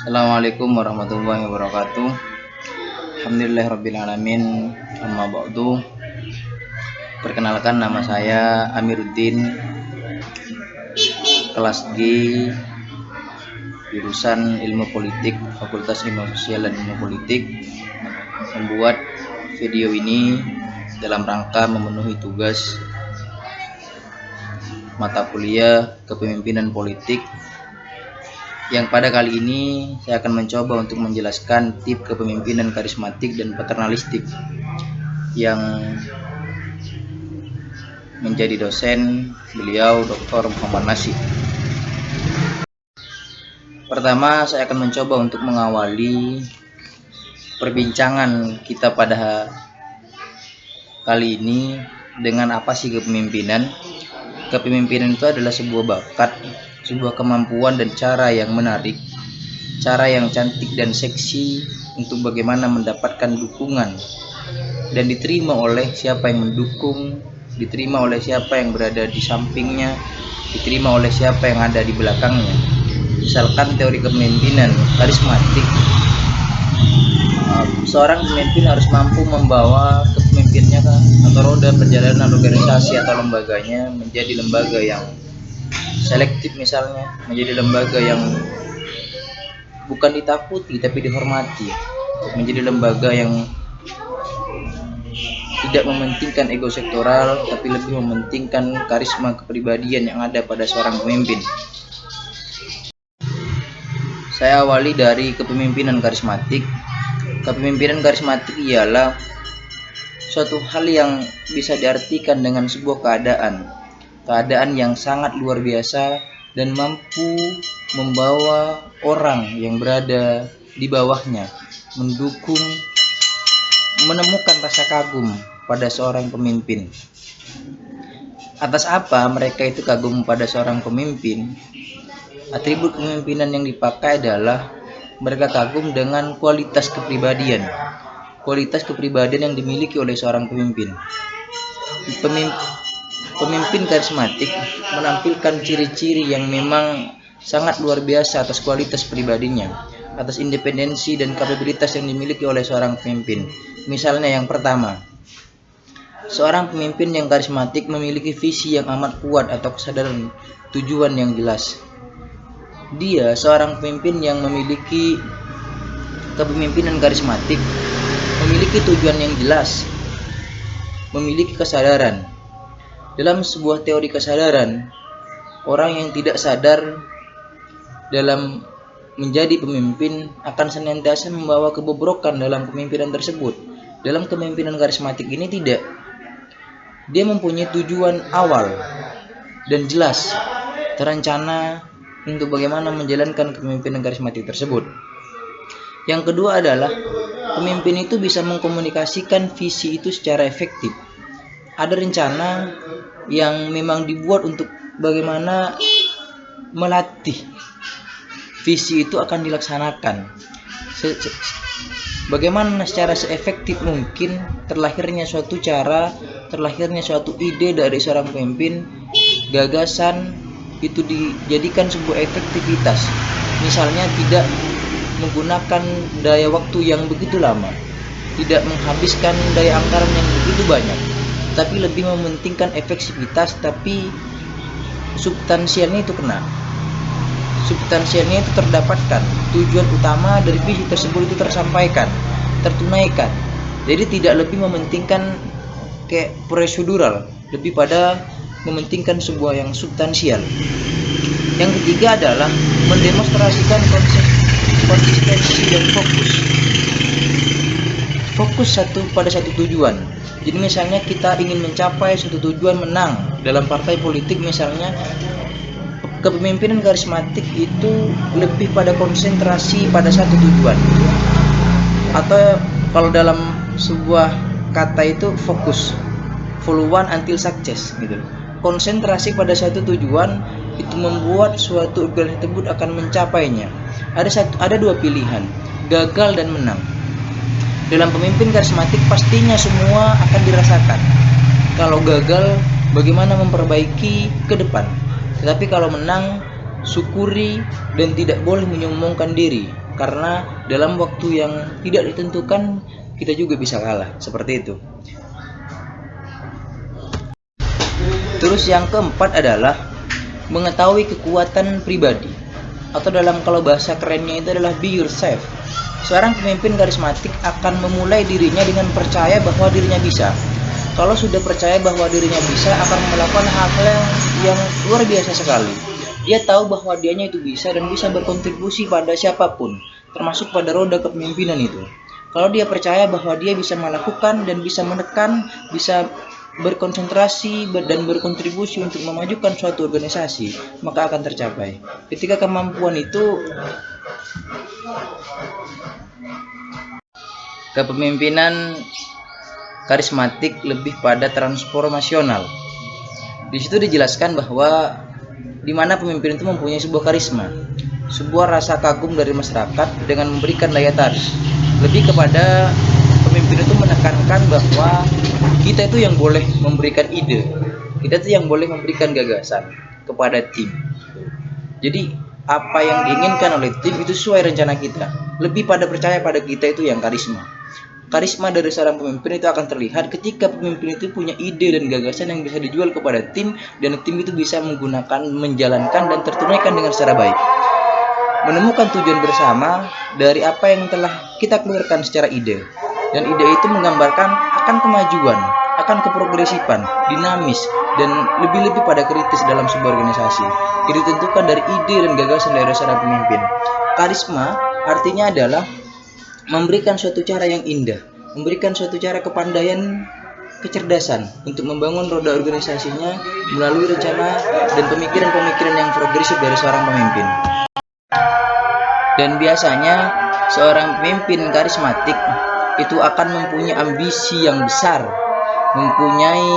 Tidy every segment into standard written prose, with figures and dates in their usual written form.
Assalamualaikum warahmatullahi wabarakatuh. Alhamdulillahirrabbilalamin. Amma ba'du. Perkenalkan, nama saya Amiruddin, kelas G, jurusan Ilmu Politik, Fakultas Ilmu Sosial dan Ilmu Politik. Membuat video ini dalam rangka memenuhi tugas mata kuliah Kepemimpinan Politik, yang pada kali ini saya akan mencoba untuk menjelaskan tip kepemimpinan karismatik dan paternalistik yang menjadi dosen beliau Dr. Muhammad Nasib. Pertama, saya akan mencoba untuk mengawali perbincangan kita pada kali ini dengan apa sih kepemimpinan. Kepemimpinan itu adalah sebuah bakat, sebuah kemampuan dan cara yang menarik, cara yang cantik dan seksi untuk bagaimana mendapatkan dukungan dan diterima oleh siapa yang mendukung, diterima oleh siapa yang berada di sampingnya, diterima oleh siapa yang ada di belakangnya. Misalkan teori kepemimpinan karismatik, seorang pemimpin harus mampu membawa kepemimpinannya atau roda perjalanan organisasi atau lembaganya menjadi lembaga yang selektif, misalnya menjadi lembaga yang bukan ditakuti tapi dihormati, menjadi lembaga yang tidak mementingkan ego sektoral tapi lebih mementingkan karisma kepribadian yang ada pada seorang pemimpin. Saya awali dari kepemimpinan karismatik. Kepemimpinan karismatik ialah suatu hal yang bisa diartikan dengan sebuah keadaan yang sangat luar biasa dan mampu membawa orang yang berada di bawahnya mendukung, menemukan rasa kagum pada seorang pemimpin. Atas apa mereka itu kagum pada seorang pemimpin? Atribut kepemimpinan yang dipakai adalah mereka kagum dengan kualitas kepribadian yang dimiliki oleh seorang pemimpin. Pemimpin karismatik menampilkan ciri-ciri yang memang sangat luar biasa atas kualitas pribadinya, atas independensi dan kapabilitas yang dimiliki oleh seorang pemimpin. Misalnya yang pertama, seorang pemimpin yang karismatik memiliki visi yang amat kuat atau kesadaran tujuan yang jelas. Dia seorang pemimpin yang memiliki kepemimpinan karismatik, memiliki tujuan yang jelas, memiliki kesadaran. Dalam sebuah teori kesadaran, orang yang tidak sadar dalam menjadi pemimpin akan senantiasa membawa kebobrokan dalam kepemimpinan tersebut. Dalam kepemimpinan karismatik ini tidak. Dia mempunyai tujuan awal dan jelas, terencana untuk bagaimana menjalankan kepemimpinan karismatik tersebut. Yang kedua adalah pemimpin itu bisa mengkomunikasikan visi itu secara efektif. Ada rencana yang memang dibuat untuk bagaimana melatih visi itu akan dilaksanakan. Bagaimana secara seefektif mungkin terlahirnya suatu cara, terlahirnya suatu ide dari seorang pemimpin, gagasan itu dijadikan sebuah efektivitas. Misalnya tidak menggunakan daya waktu yang begitu lama, tidak menghabiskan daya anggaran yang begitu banyak, tapi lebih mementingkan efektivitas, tapi substansialnya itu kena. Substansialnya itu terdapatkan, tujuan utama dari visi tersebut itu tersampaikan, tertunaikan. Jadi tidak lebih mementingkan kayak prosedural, lebih pada mementingkan sebuah yang substansial. Yang ketiga adalah mendemonstrasikan konsistensi dan fokus pada satu tujuan. Jadi misalnya kita ingin mencapai suatu tujuan, menang dalam partai politik misalnya, kepemimpinan karismatik itu lebih pada konsentrasi pada satu tujuan. Atau kalau dalam sebuah kata itu fokus, follow one until success gitu. Konsentrasi pada satu tujuan itu membuat suatu organisasi tersebut akan mencapainya. Ada dua pilihan, gagal dan menang. Dalam pemimpin karismatik pastinya semua akan dirasakan. Kalau gagal, bagaimana memperbaiki ke depan. Tetapi kalau menang, syukuri dan tidak boleh menyombongkan diri. karena dalam waktu yang tidak ditentukan kita juga bisa kalah, seperti itu. Terus yang keempat adalah mengetahui kekuatan pribadi, atau dalam kalau bahasa kerennya itu adalah be yourself. Seorang pemimpin karismatik akan memulai dirinya dengan percaya bahwa dirinya bisa. Kalau sudah percaya bahwa dirinya bisa, akan melakukan hal-hal yang luar biasa sekali. Dia tahu bahwa dianya itu bisa dan bisa berkontribusi pada siapapun, termasuk pada roda kepemimpinan itu. Kalau dia percaya bahwa dia bisa melakukan dan bisa menekan, bisa berkonsentrasi dan berkontribusi untuk memajukan suatu organisasi, maka akan tercapai. Ketika kemampuan itu, kepemimpinan karismatik lebih pada transformasional. Di situ dijelaskan bahwa di mana pemimpin itu mempunyai sebuah karisma, sebuah rasa kagum dari masyarakat dengan memberikan daya tarik. Lebih kepada pemimpin itu menekankan bahwa kita itu yang boleh memberikan ide, kita itu yang boleh memberikan gagasan kepada tim. Jadi apa yang diinginkan oleh tim itu sesuai rencana kita. Lebih pada percaya pada kita itu yang karisma. Karisma dari seorang pemimpin itu akan terlihat ketika pemimpin itu punya ide dan gagasan yang bisa dijual kepada tim, dan tim itu bisa menggunakan, menjalankan dan tertunaikan dengan secara baik. Menemukan tujuan bersama dari apa yang telah kita keluarkan secara ide, dan ide itu menggambarkan akan kemajuan, akan keprogresifan, dinamis, dan lebih-lebih pada kritis dalam sebuah organisasi. Jadi ditentukan dari ide dan gagasan dari seorang pemimpin. Karisma artinya adalah memberikan suatu cara yang indah, memberikan suatu cara kepandaian, kecerdasan untuk membangun roda organisasinya melalui rencana dan pemikiran-pemikiran yang progresif dari seorang pemimpin. Dan biasanya seorang pemimpin karismatik itu akan mempunyai ambisi yang besar, mempunyai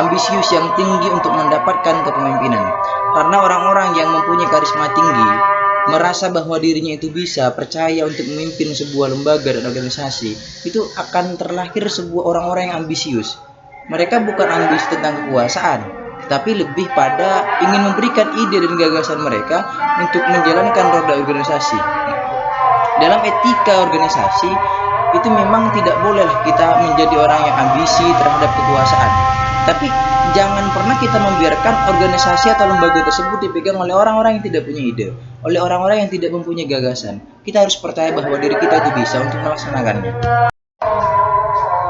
ambisius yang tinggi untuk mendapatkan kepemimpinan. Karena orang-orang yang mempunyai karisma tinggi merasa bahwa dirinya itu bisa, percaya untuk memimpin sebuah lembaga dan organisasi, itu akan terlahir sebuah orang-orang yang ambisius. Mereka bukan ambisi tentang kekuasaan, tetapi lebih pada ingin memberikan ide dan gagasan mereka untuk menjalankan roda organisasi. Dalam etika organisasi, itu memang tidak boleh kita menjadi orang yang ambisi terhadap kekuasaan. Tapi jangan pernah kita membiarkan organisasi atau lembaga tersebut dipegang oleh orang-orang yang tidak punya ide, oleh orang-orang yang tidak mempunyai gagasan. Kita harus percaya bahwa diri kita itu bisa untuk melaksanakannya.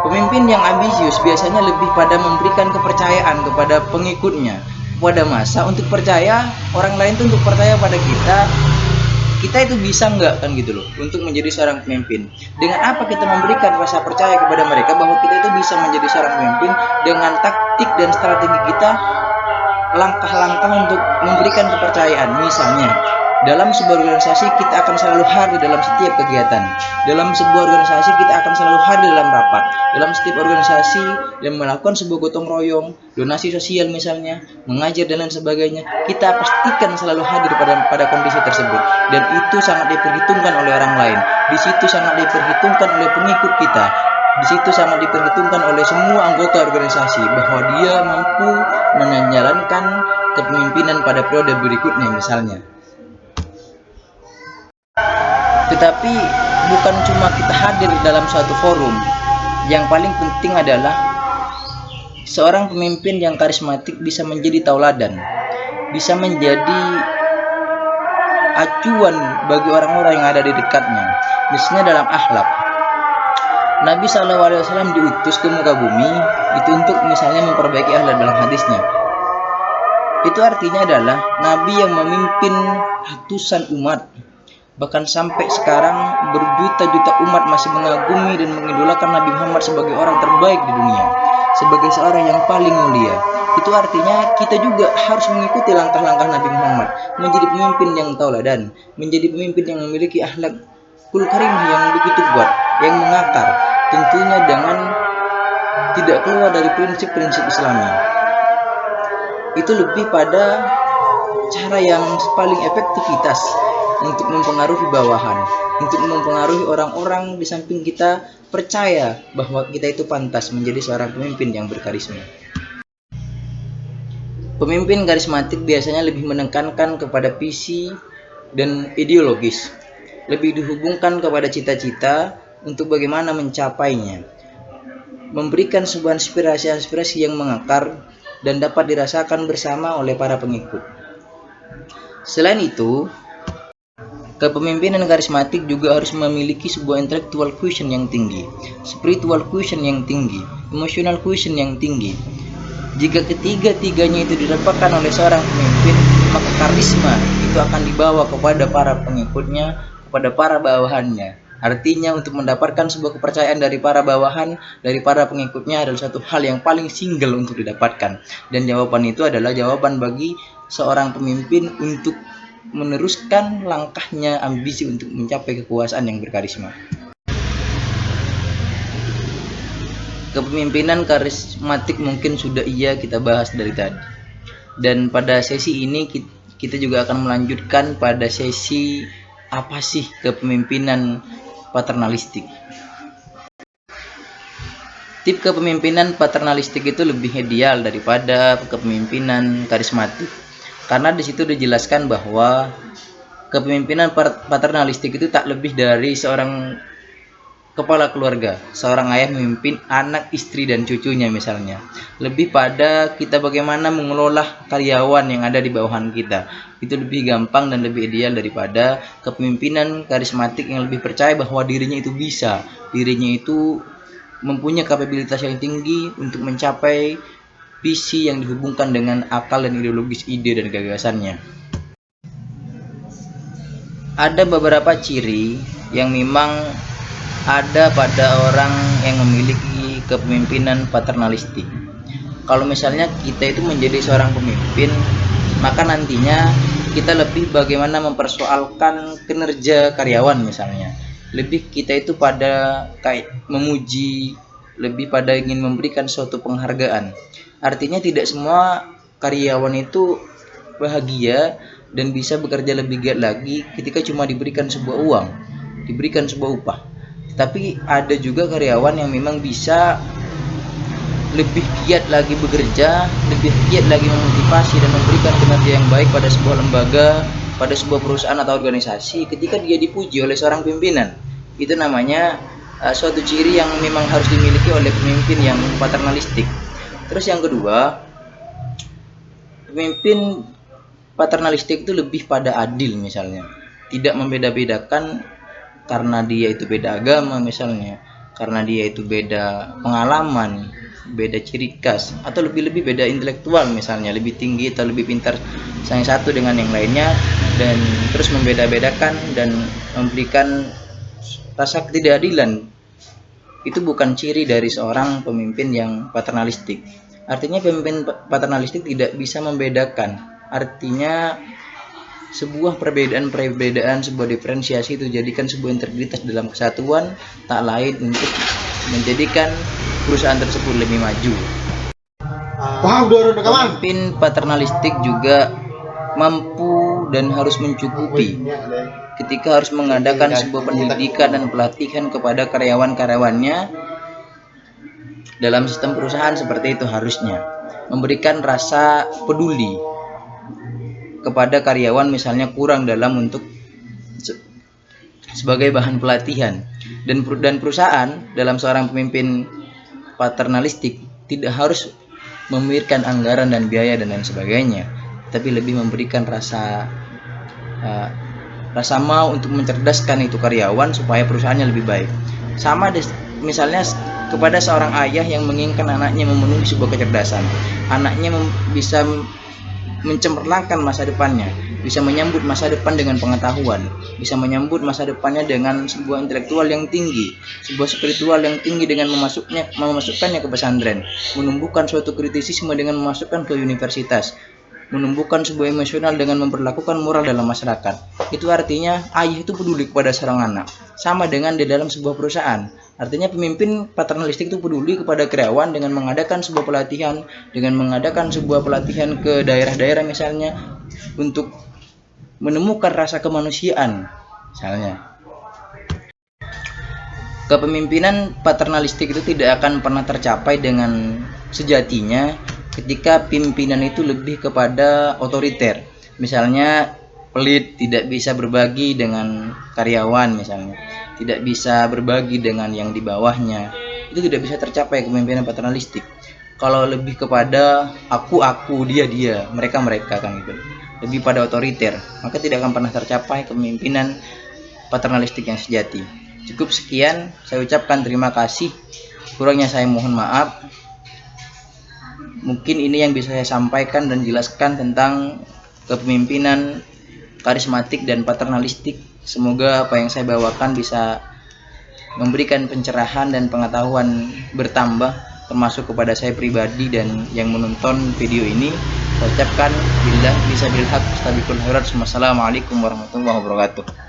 Pemimpin yang ambisius biasanya lebih pada memberikan kepercayaan kepada pengikutnya, kepada massa, untuk percaya orang lain itu untuk percaya pada kita itu bisa nggak, kan gitu loh, untuk menjadi seorang pemimpin. Dengan apa kita memberikan rasa percaya kepada mereka bahwa kita itu bisa menjadi seorang pemimpin? Dengan taktik dan strategi kita, langkah-langkah untuk memberikan kepercayaan. Misalnya dalam sebuah organisasi kita akan selalu hadir dalam setiap kegiatan. Dalam sebuah organisasi kita akan selalu hadir dalam rapat. Dalam setiap organisasi yang melakukan sebuah gotong royong, donasi sosial misalnya, mengajar dan lain sebagainya, kita pastikan selalu hadir pada kondisi tersebut. Dan itu sangat diperhitungkan oleh orang lain. Di situ sangat diperhitungkan oleh pengikut kita. Di situ sangat diperhitungkan oleh semua anggota organisasi bahwa dia mampu menjalankan kepemimpinan pada periode berikutnya misalnya. Tetapi bukan cuma kita hadir dalam suatu forum, yang paling penting adalah seorang pemimpin yang karismatik bisa menjadi tauladan, bisa menjadi acuan bagi orang-orang yang ada di dekatnya. Misalnya dalam akhlak, Nabi SAW diutus ke muka bumi itu untuk misalnya memperbaiki akhlak dalam hadisnya. Itu artinya adalah Nabi yang memimpin ratusan umat. Bahkan sampai sekarang berjuta-juta umat masih mengagumi dan mengidolakan Nabi Muhammad sebagai orang terbaik di dunia, sebagai seorang yang paling mulia. Itu artinya kita juga harus mengikuti langkah-langkah Nabi Muhammad, menjadi pemimpin yang tauladan, menjadi pemimpin yang memiliki akhlakul karimah yang begitu kuat, yang mengakar, tentunya dengan tidak keluar dari prinsip-prinsip Islami. Itu lebih pada cara yang paling efektivitas untuk mempengaruhi bawahan, untuk mempengaruhi orang-orang di samping kita percaya bahwa kita itu pantas menjadi seorang pemimpin yang berkarisma. Pemimpin karismatik biasanya lebih menekankan kepada visi dan ideologis. lebih dihubungkan kepada cita-cita untuk bagaimana mencapainya, memberikan sebuah inspirasi-inspirasi yang mengakar dan dapat dirasakan bersama oleh para pengikut. Selain itu, kepemimpinan karismatik juga harus memiliki sebuah intellectual quotient yang tinggi, spiritual quotient yang tinggi, emotional quotient yang tinggi. Jika ketiga-tiganya itu didapatkan oleh seorang pemimpin, maka karisma itu akan dibawa kepada para pengikutnya, kepada para bawahannya. Artinya untuk mendapatkan sebuah kepercayaan dari para bawahan, dari para pengikutnya adalah satu hal yang paling single untuk didapatkan. Dan jawaban itu adalah jawaban bagi seorang pemimpin untuk meneruskan langkahnya ambisi untuk mencapai kekuasaan yang berkarisma. Kepemimpinan karismatik mungkin sudah kita bahas dari tadi. Dan pada sesi ini kita juga akan melanjutkan pada sesi apa sih kepemimpinan paternalistik. Tip kepemimpinan paternalistik itu lebih ideal daripada kepemimpinan karismatik. Karena di situ dijelaskan bahwa kepemimpinan paternalistik itu tak lebih dari seorang kepala keluarga, seorang ayah memimpin anak, istri, dan cucunya misalnya. Lebih pada kita bagaimana mengelola karyawan yang ada di bawahan kita. Itu lebih gampang dan lebih ideal daripada kepemimpinan karismatik yang lebih percaya bahwa dirinya itu bisa, dirinya itu mempunyai kapabilitas yang tinggi untuk mencapai visi yang dihubungkan dengan akal dan ideologis ide dan gagasannya. Ada beberapa ciri yang memang ada pada orang yang memiliki kepemimpinan paternalistik. Kalau misalnya kita itu menjadi seorang pemimpin, maka nantinya kita lebih bagaimana mempersoalkan kinerja karyawan misalnya. Lebih kita itu pada kayak memuji, lebih pada ingin memberikan suatu penghargaan. Artinya tidak semua karyawan itu bahagia dan bisa bekerja lebih giat lagi ketika cuma diberikan sebuah uang, diberikan sebuah upah. Tapi ada juga karyawan yang memang bisa lebih giat lagi bekerja, lebih giat lagi memotivasi dan memberikan kinerja yang baik pada sebuah lembaga, pada sebuah perusahaan atau organisasi ketika dia dipuji oleh seorang pimpinan. Itu namanya suatu ciri yang memang harus dimiliki oleh pemimpin yang paternalistik. Terus yang kedua, pemimpin paternalistik itu lebih pada adil misalnya, tidak membeda-bedakan karena dia itu beda agama misalnya, karena dia itu beda pengalaman, beda ciri khas, atau lebih-lebih beda intelektual misalnya, lebih tinggi atau lebih pintar yang satu dengan yang lainnya, dan terus membeda-bedakan dan memberikan rasa ketidakadilan. Itu bukan ciri dari seorang pemimpin yang paternalistik. Artinya pemimpin paternalistik tidak bisa membedakan. Artinya sebuah perbedaan, sebuah diferensiasi itu jadikan sebuah integritas dalam kesatuan, tak lain untuk menjadikan perusahaan tersebut lebih maju. Pemimpin paternalistik juga mampu dan harus mencukupi ketika harus mengadakan sebuah pendidikan dan pelatihan kepada karyawan-karyawannya dalam sistem perusahaan. Seperti itu harusnya memberikan rasa peduli kepada karyawan misalnya kurang dalam untuk sebagai bahan pelatihan, dan perusahaan dalam seorang pemimpin paternalistik tidak harus memikirkan anggaran dan biaya dan lain sebagainya, tapi lebih memberikan rasa mau untuk mencerdaskan itu karyawan supaya perusahaannya lebih baik. Sama misalnya kepada seorang ayah yang menginginkan anaknya memenuhi sebuah kecerdasan, anaknya bisa mencemerlangkan masa depannya, bisa menyambut masa depan dengan pengetahuan, bisa menyambut masa depannya dengan sebuah intelektual yang tinggi, sebuah spiritual yang tinggi dengan memasukkannya ke pesantren, menumbuhkan suatu kritisisme dengan memasukkan ke universitas, menumbuhkan sebuah emosional dengan memperlakukan moral dalam masyarakat. Itu artinya ayah itu peduli kepada seorang anak. Sama dengan di dalam sebuah perusahaan. Artinya pemimpin paternalistik itu peduli kepada karyawan dengan mengadakan sebuah pelatihan, ke daerah-daerah misalnya untuk menemukan rasa kemanusiaan misalnya. Kepemimpinan paternalistik itu tidak akan pernah tercapai dengan sejatinya ketika pimpinan itu lebih kepada otoriter. Misalnya pelit, tidak bisa berbagi dengan karyawan misalnya, tidak bisa berbagi dengan yang di bawahnya, itu tidak bisa tercapai kepemimpinan paternalistik. Kalau lebih kepada aku, dia, mereka kan gitu, lebih pada otoriter, maka tidak akan pernah tercapai kepemimpinan paternalistik yang sejati. Cukup sekian, saya ucapkan terima kasih. Kurangnya saya mohon maaf. Mungkin ini yang bisa saya sampaikan dan jelaskan tentang kepemimpinan karismatik dan paternalistik. Semoga apa yang saya bawakan bisa memberikan pencerahan dan pengetahuan bertambah, termasuk kepada saya pribadi dan yang menonton video ini. Saya ucapkan billah bisa bilhaq, astaghfirullah. Wassalamualaikum warahmatullahi wabarakatuh.